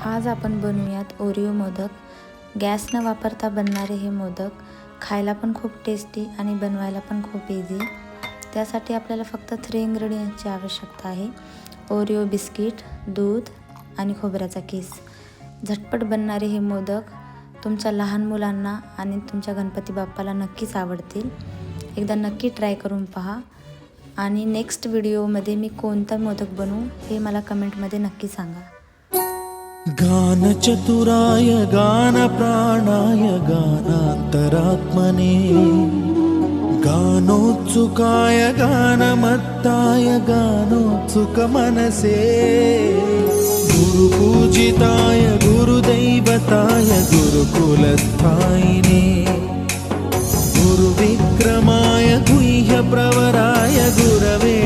आज आपण बनवूयात ओरिओ मोदक। गॅस न वापरता बनणारे हे मोदक खायला पण खूप टेस्टी आणि बनवायला पण खूप इझी। त्यासाठी आपल्याला फक्त 3 इंग्रेडियंट्सची आवश्यकता आहे। ओरिओ बिस्किट, दूध आणि खोबऱ्याचा किस। झटपट बनणारे हे मोदक तुमच्या लहान मुलांना आणि तुमच्या गणपती बाप्पाला नक्कीच आवडतील। एकदा नक्की ट्राय करून पहा आणि नेक्स्ट व्हिडिओमध्ये मी कोणता मोदक बनवू हे मला कमेंटमध्ये नक्की सांगा। गान चतुराय गान प्राणाय गानांतरात्मने गानोत्सुकाय गानमत्ताय गानोत्सुक मनसे गुरुपूजिताय गुरुदैवताय गुरुकुलस्थायिने गुरुविक्रमाय गुह्य प्रवराय गुरवे